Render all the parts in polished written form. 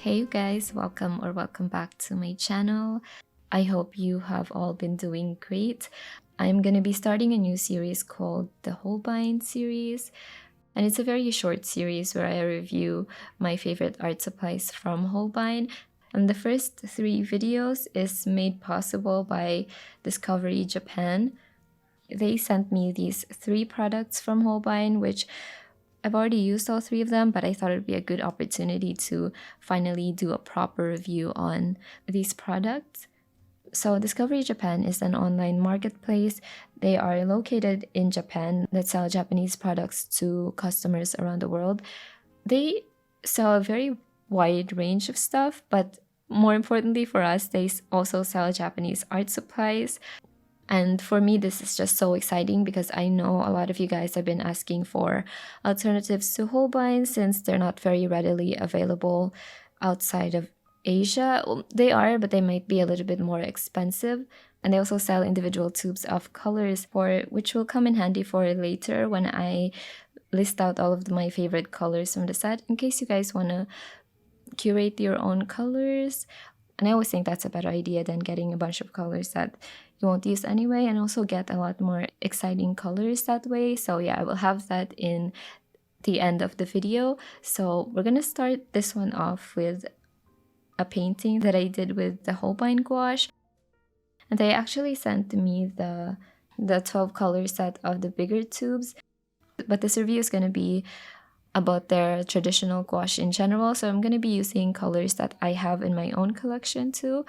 Hey you guys, welcome back to my channel. I hope you have all been doing great. I'm gonna be starting a new series called the Holbein Series, and it's a very short series where I review my favorite art supplies from Holbein. And the first 3 videos is made possible by Discovery Japan. They sent me these 3 products from Holbein, which I've already used all 3 of them, but I thought it would be a good opportunity to finally do a proper review on these products. So Discovery Japan is an online marketplace. They are located in Japan that sell Japanese products to customers around the world. They sell a very wide range of stuff, but more importantly for us, they also sell Japanese art supplies. And for me, this is just so exciting because I know a lot of you guys have been asking for alternatives to Holbein since they're not very readily available outside of Asia. Well, they are, but they might be a little bit more expensive. And they also sell individual tubes of colors, which will come in handy for later when I list out all of my favorite colors from the set in case you guys want to curate your own colors. And I always think that's a better idea than getting a bunch of colors that you won't use anyway, and also get a lot more exciting colors that way. So yeah, I will have that in the end of the video. So we're gonna start this one off with a painting that I did with the Holbein gouache, and they actually sent me the 12 color set of the bigger tubes, but this review is gonna be about their traditional gouache in general, so I'm going to be using colors that I have in my own collection too,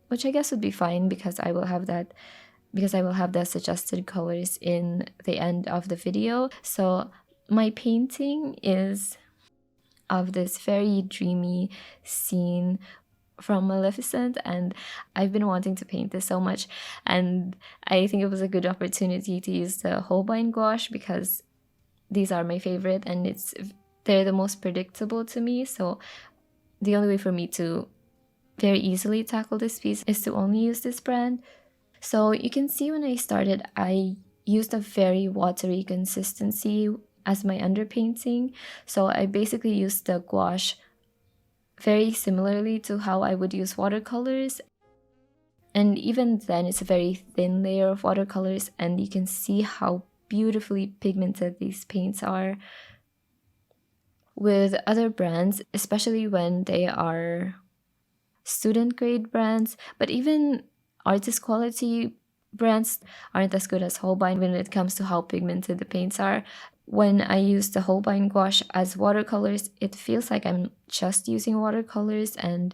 which I guess would be fine because I will have the suggested colors in the end of the video. So my painting is of this very dreamy scene from Maleficent, and I've been wanting to paint this so much, and I think it was a good opportunity to use the Holbein gouache because these are my favorite and they're the most predictable to me. So the only way for me to very easily tackle this piece is to only use this brand. So you can see when I started, I used a very watery consistency as my underpainting. So I basically used the gouache very similarly to how I would use watercolors. And even then, it's a very thin layer of watercolors, and you can see how beautifully pigmented these paints are. With other brands, especially when they are student grade brands, but even artist quality brands aren't as good as Holbein when it comes to how pigmented the paints are. When I use the Holbein gouache as watercolors, it feels like I'm just using watercolors, and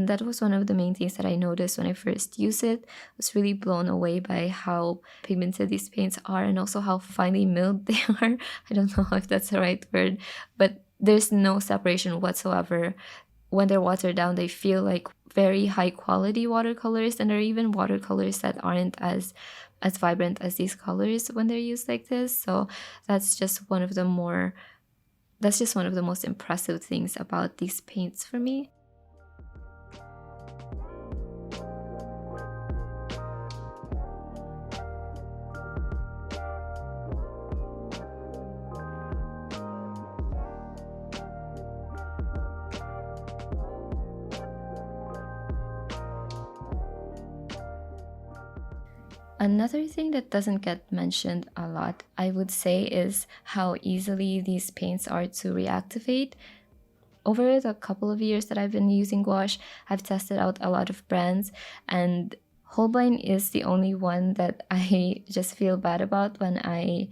that was one of the main things that I noticed when I first used it. I was really blown away by how pigmented these paints are and also how finely milled they are. I don't know if that's the right word, but there's no separation whatsoever. When they're watered down, they feel like very high quality watercolors, and there are even watercolors that aren't as vibrant as these colors when they're used like this. So that's just one of the most impressive things about these paints for me. Another thing that doesn't get mentioned a lot, I would say, is how easily these paints are to reactivate. Over the couple of years that I've been using gouache, I've tested out a lot of brands, and Holbein is the only one that I just feel bad about when I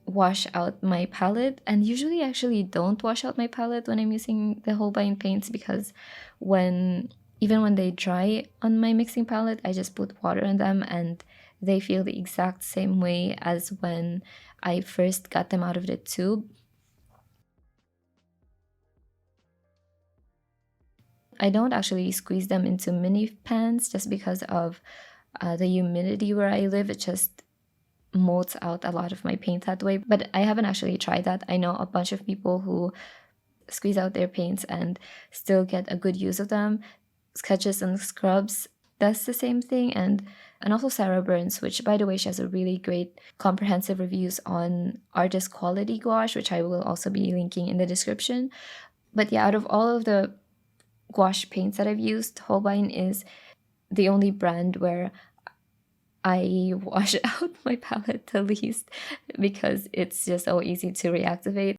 wash out my palette. And usually I actually don't wash out my palette when I'm using the Holbein paints because even when they dry on my mixing palette, I just put water on them and they feel the exact same way as when I first got them out of the tube. I don't actually squeeze them into mini pans just because of the humidity where I live. It just molds out a lot of my paint that way, but I haven't actually tried that. I know a bunch of people who squeeze out their paints and still get a good use of them. Sketches and Scrubs does the same thing, and also Sarah Burns, which by the way, she has a really great comprehensive reviews on artist quality gouache, which I will also be linking in the description. But yeah, out of all of the gouache paints that I've used, Holbein is the only brand where I wash out my palette the least, because it's just so easy to reactivate.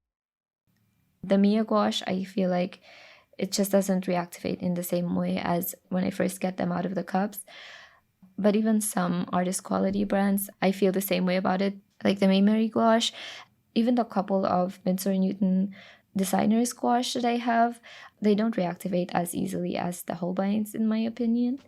The Mia gouache, I feel like it just doesn't reactivate in the same way as when I first get them out of the cups. But even some artist quality brands, I feel the same way about it. Like the Mayberry gouache, even the couple of Winsor & Newton designers gouache that I have, they don't reactivate as easily as the Holbeins, in my opinion.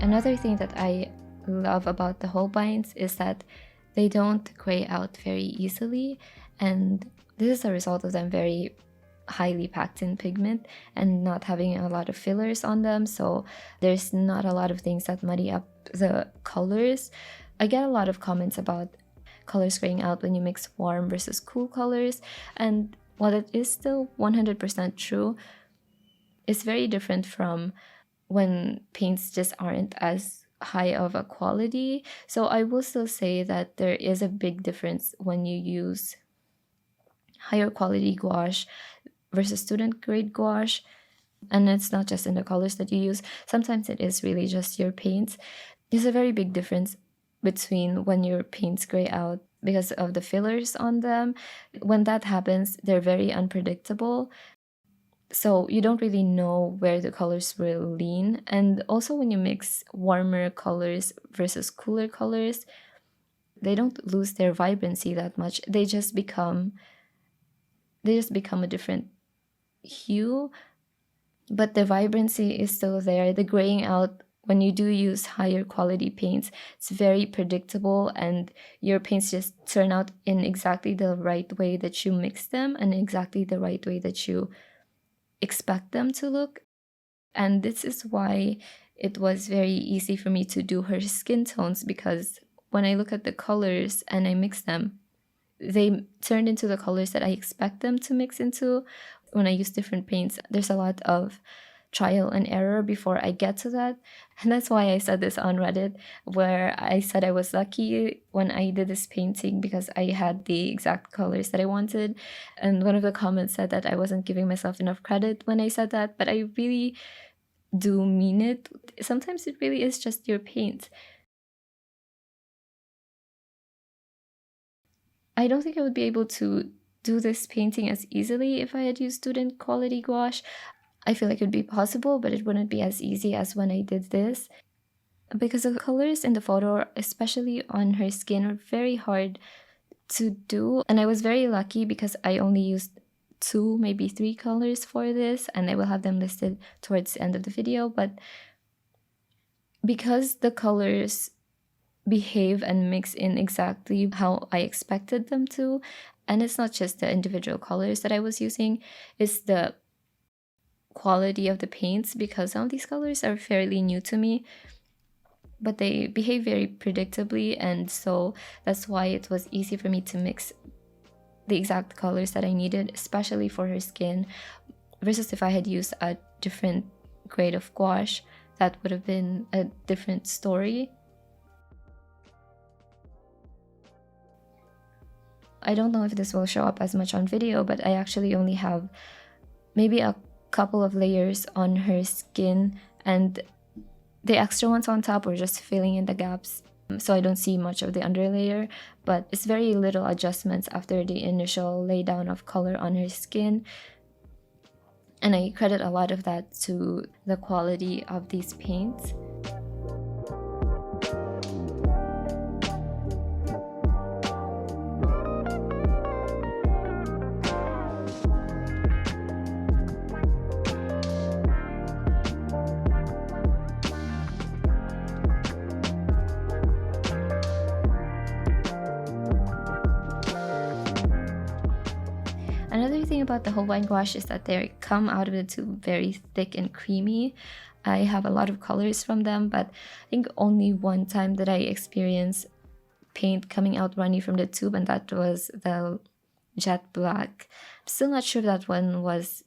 Another thing that I love about the Holbeins is that they don't gray out very easily, and this is a result of them very highly packed in pigment and not having a lot of fillers on them, so there's not a lot of things that muddy up the colors. I get a lot of comments about colors graying out when you mix warm versus cool colors, and while it is still 100% true, it's very different from when paints just aren't as high of a quality. So I will still say that there is a big difference when you use higher quality gouache versus student grade gouache. And it's not just in the colors that you use. Sometimes it is really just your paints. There's a very big difference between when your paints gray out because of the fillers on them. When that happens, they're very unpredictable. So you don't really know where the colors will lean. And also when you mix warmer colors versus cooler colors, they don't lose their vibrancy that much. They just become a different hue, but the vibrancy is still there. The graying out, when you do use higher quality paints, it's very predictable, and your paints just turn out in exactly the right way that you mix them and exactly the right way that you expect them to look. And this is why it was very easy for me to do her skin tones, because when I look at the colors and I mix them, they turned into the colors that I expect them to mix into. When I use different paints, there's a lot of trial and error before I get to that. And that's why I said this on Reddit, where I said I was lucky when I did this painting because I had the exact colors that I wanted. And one of the comments said that I wasn't giving myself enough credit when I said that, but I really do mean it. Sometimes it really is just your paint. I don't think I would be able to do this painting as easily if I had used student quality gouache. I feel like it would be possible, but it wouldn't be as easy as when I did this, because the colors in the photo, especially on her skin, are very hard to do. And I was very lucky because I only used 2, maybe 3 colors for this, and I will have them listed towards the end of the video. But because the colors behave and mix in exactly how I expected them to, and it's not just the individual colors that I was using, it's the quality of the paints, because some of these colors are fairly new to me, but they behave very predictably, and so that's why it was easy for me to mix the exact colors that I needed, especially for her skin, versus if I had used a different grade of gouache, that would have been a different story. I don't know if this will show up as much on video, but I actually only have maybe a couple of layers on her skin, and the extra ones on top were just filling in the gaps, so I don't see much of the underlayer. But it's very little adjustments after the initial laydown of color on her skin, and I credit a lot of that to the quality of these paints. Another thing about the Holbein gouache is that they come out of the tube very thick and creamy. I have a lot of colors from them, but I think only one time did I experience paint coming out runny from the tube, and that was the Jet Black. I'm still not sure if that one was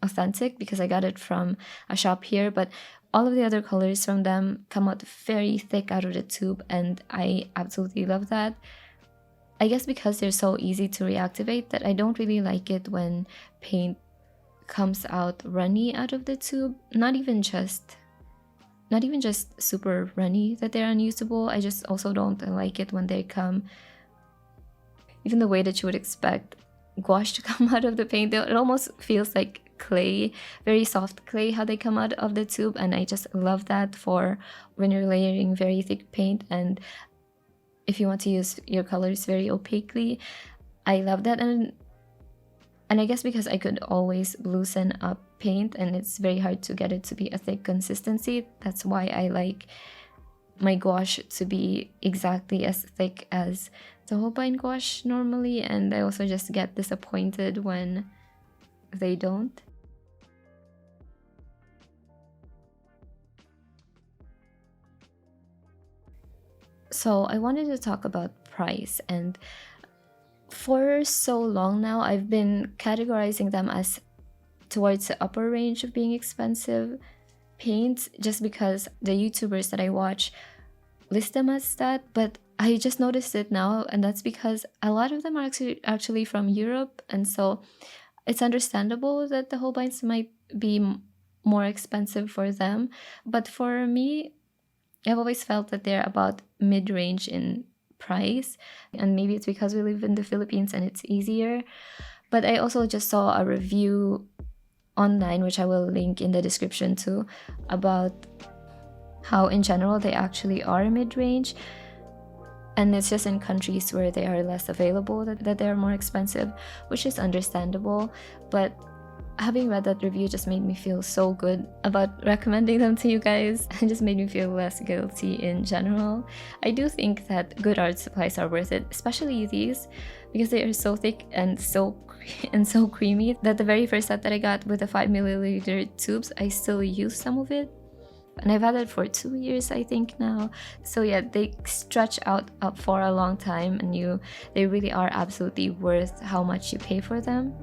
authentic because I got it from a shop here, but all of the other colors from them come out very thick out of the tube, and I absolutely love that. I guess because they're so easy to reactivate that I don't really like it when paint comes out runny out of the tube. Not even just super runny that they're unusable. I just also don't like it when they come even the way that you would expect gouache to come out of the paint. It almost feels like clay, very soft clay, how they come out of the tube, and I just love that for when you're layering very thick paint and if you want to use your colors very opaquely. I love that. And I guess because I could always loosen up paint and it's very hard to get it to be a thick consistency, that's why I like my gouache to be exactly as thick as the Holbein gouache normally, and I also just get disappointed when they don't. So I wanted to talk about price, and for so long now I've been categorizing them as towards the upper range of being expensive paints just because the YouTubers that I watch list them as that, but I just noticed it now, and that's because a lot of them are actually from Europe, and so it's understandable that the Holbeins might be more expensive for them. But for me, I've always felt that they're about mid-range in price, and maybe it's because we live in the Philippines and it's easier. But I also just saw a review online, which I will link in the description too, about how in general they actually are mid-range, and it's just in countries where they are less available that they're more expensive, which is understandable. But having read that review just made me feel so good about recommending them to you guys, and just made me feel less guilty in general. I do think that good art supplies are worth it, especially these, because they are so thick and so creamy that the very first set that I got with the 5ml tubes, I still use some of it, and I've had it for 2 years I think now. So yeah, they stretch out up for a long time, and they really are absolutely worth how much you pay for them.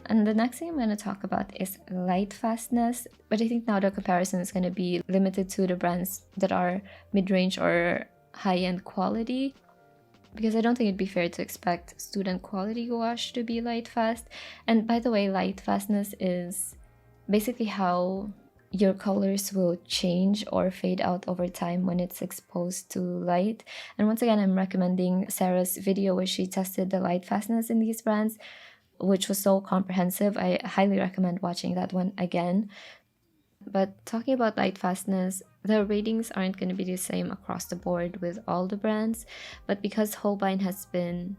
And the next thing I'm going to talk about is Lightfastness, but I think now the comparison is going to be limited to the brands that are mid-range or high-end quality, because I don't think it'd be fair to expect student quality gouache to be Lightfast. And by the way, Lightfastness is basically how your colors will change or fade out over time when it's exposed to light. And once again, I'm recommending Sarah's video where she tested the Lightfastness in these brands, which was so comprehensive. I highly recommend watching that one again. But talking about Lightfastness, the ratings aren't going to be the same across the board with all the brands, but because Holbein has been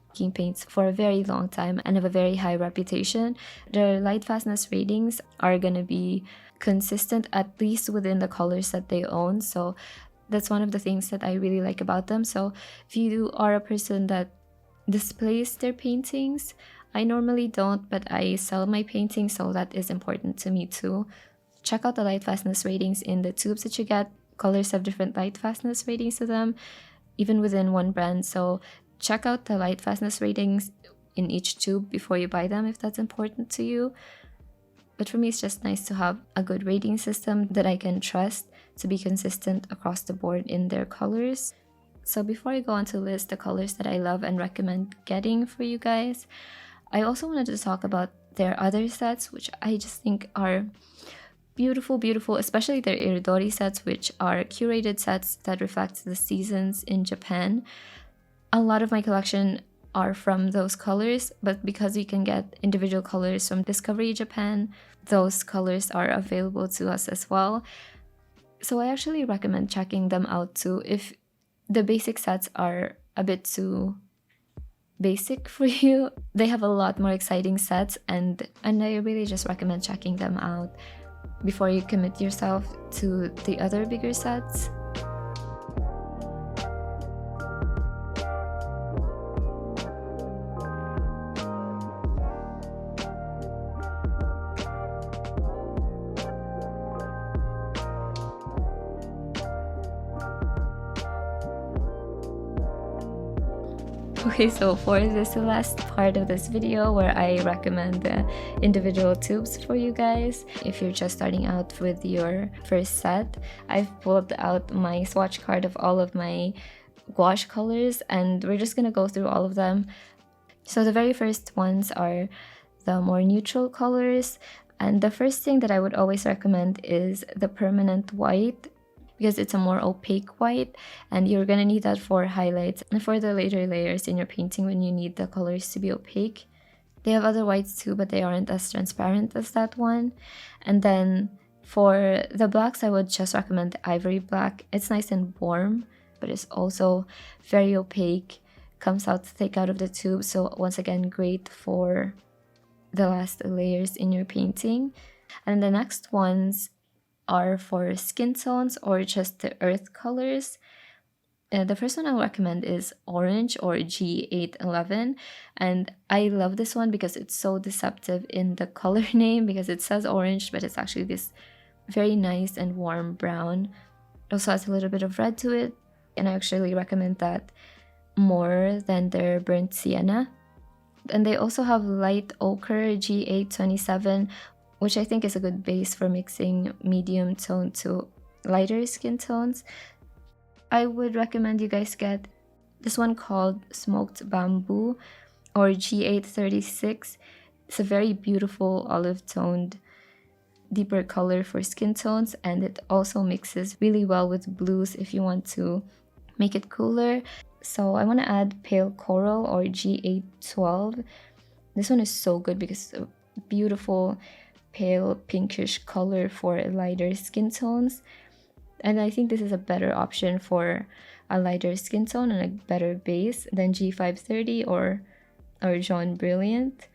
making paints for a very long time and have a very high reputation, their Lightfastness ratings are going to be consistent, at least within the colors that they own. So that's one of the things that I really like about them. So if you are a person that displays their paintings, I normally don't, but I sell my paintings, so that is important to me too. Check out the Lightfastness ratings in the tubes that you get. Colors have different Lightfastness ratings to them, even within one brand. So check out the Lightfastness ratings in each tube before you buy them if that's important to you. But for me, it's just nice to have a good rating system that I can trust to be consistent across the board in their colors. So before I go on to list the colors that I love and recommend getting for you guys, I also wanted to talk about their other sets, which I just think are beautiful, especially their Iridori sets, which are curated sets that reflect the seasons in Japan. A lot of my collection are from those colors, but because we can get individual colors from Discovery Japan, those colors are available to us as well. So I actually recommend checking them out too if the basic sets are a bit too basic for you. They have a lot more exciting sets, and I really just recommend checking them out before you commit yourself to the other bigger sets. Okay, so for this last part of this video where I recommend the individual tubes for you guys, if you're just starting out with your first set, I've pulled out my swatch card of all of my gouache colors and we're just gonna go through all of them. So the very first ones are the more neutral colors, and the first thing that I would always recommend is the permanent white, because it's a more opaque white and you're gonna need that for highlights and for the later layers in your painting when you need the colors to be opaque. They have other whites too, but they aren't as transparent as that one. And then for the blacks, I would just recommend the Ivory Black. It's nice and warm, but it's also very opaque, comes out thick out of the tube, so once again great for the last layers in your painting. And the next ones are for skin tones or just the earth colors. The first one I'll recommend is Orange or G811, and I love this one because it's so deceptive in the color name, because it says orange but it's actually this very nice and warm brown. It also has a little bit of red to it, and I actually recommend that more than their burnt sienna. And they also have light ochre G827, which I think is a good base for mixing medium tone to lighter skin tones. I would recommend you guys get this one called Smoked Bamboo or G836. It's a very beautiful olive toned deeper color for skin tones, and it also mixes really well with blues if you want to make it cooler. So I want to add Pale Coral or G812. This one is so good because it's a beautiful pale pinkish color for lighter skin tones, and I think this is a better option for a lighter skin tone and a better base than G530 or Jaune Brilliant.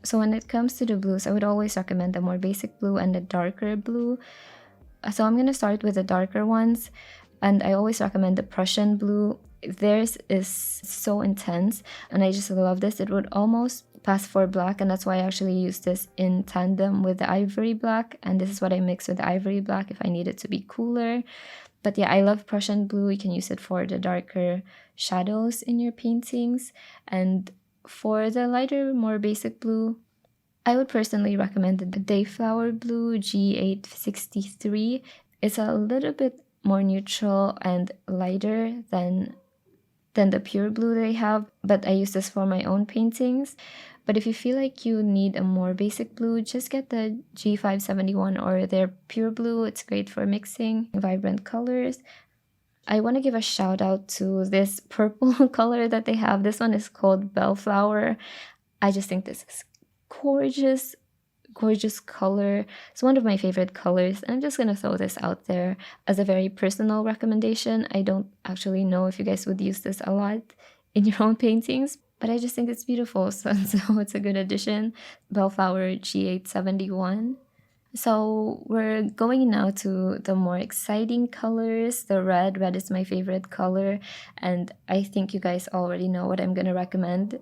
So when it comes to the blues, I would always recommend a more basic blue and a darker blue. So I'm going to start with the darker ones, and I always recommend the Prussian Blue. Theirs is so intense and I just love this. It would almost pass for black, and that's why I actually use this in tandem with the Ivory Black, and this is what I mix with the Ivory Black if I need it to be cooler. But yeah, I love Prussian Blue. You can use it for the darker shadows in your paintings. And for the lighter, more basic blue, I would personally recommend the Dayflower Blue G863. It's a little bit more neutral and lighter than the pure blue they have, but I use this for my own paintings. But if you feel like you need a more basic blue, just get the G571 or their pure blue. It's great for mixing vibrant colors. I want to give a shout out to this purple color that they have. This one is called Bellflower. I just think this is gorgeous color. It's one of my favorite colors, and I'm just gonna throw this out there as a very personal recommendation. I don't actually know if you guys would use this a lot in your own paintings, but I just think it's beautiful, so it's a good addition. Bellflower G871. So we're going now to the more exciting colors. The red is my favorite color, and I think you guys already know what I'm gonna recommend,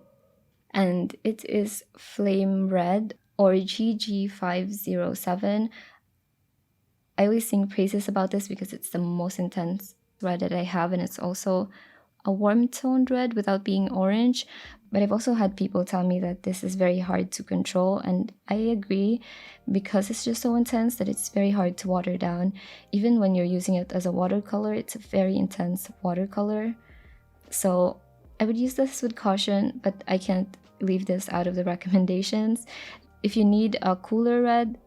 and it is Flame Red or GG507. I always sing praises about this because it's the most intense red that I have, and it's also a warm toned red without being orange. But I've also had people tell me that this is very hard to control, and I agree, because it's just so intense that it's very hard to water down. Even when you're using it as a watercolor, it's a very intense watercolor. So I would use this with caution, but I can't leave this out of the recommendations. If you need a cooler red,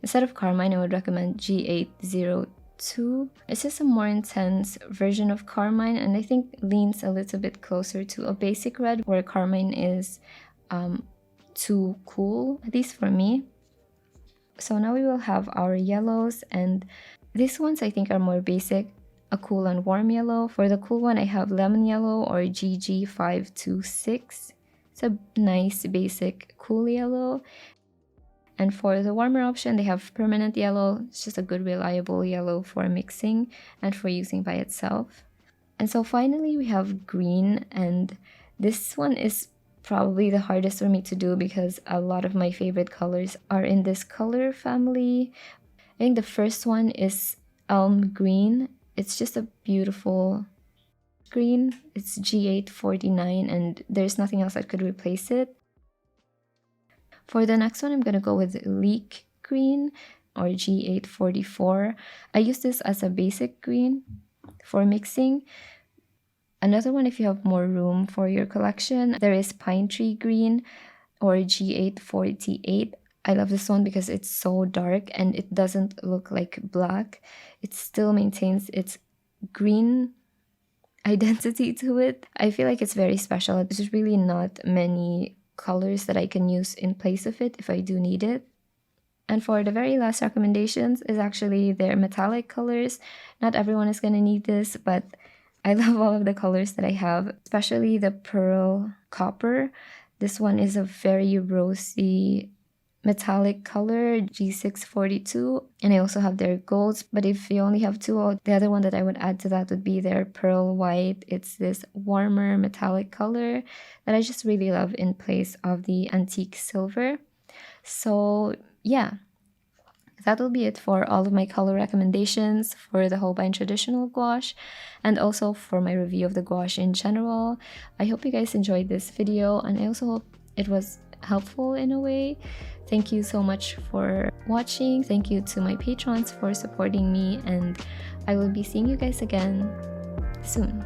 instead of Carmine, I would recommend G802. It's just a more intense version of Carmine, and I think leans a little bit closer to a basic red, where Carmine is too cool, at least for me. So now we will have our yellows, and these ones I think are more basic, a cool and warm yellow. For the cool one, I have lemon yellow or GG526. It's a nice basic cool yellow. And for the warmer option, they have permanent yellow. It's just a good, reliable yellow for mixing and for using by itself. And so finally, we have green. And this one is probably the hardest for me to do because a lot of my favorite colors are in this color family. I think the first one is Elm Green. It's just a beautiful Green. It's G849 and there's nothing else that could replace it. For the next one, I'm going to go with Leek Green or G844. I use this as a basic green for mixing. Another one, if you have more room for your collection, there is Pine Tree Green or G848. I love this one because it's so dark and it doesn't look like black. It still maintains its green identity to it. I feel like it's very special. There's really not many colors that I can use in place of it if I do need it. And for the very last recommendations is actually their metallic colors. Not everyone is going to need this, but I love all of the colors that I have, especially the Pearl Copper. This one is a very rosy metallic color, G642, and I also have their golds. But if you only have two, the other one that I would add to that would be their Pearl White. It's this warmer metallic color that I just really love in place of the antique silver. So yeah, that will be it for all of my color recommendations for the Holbein traditional gouache and also for my review of the gouache in general. I hope you guys enjoyed this video and I also hope it was helpful in a way. Thank you so much for watching. Thank you to my patrons for supporting me, and I will be seeing you guys again soon.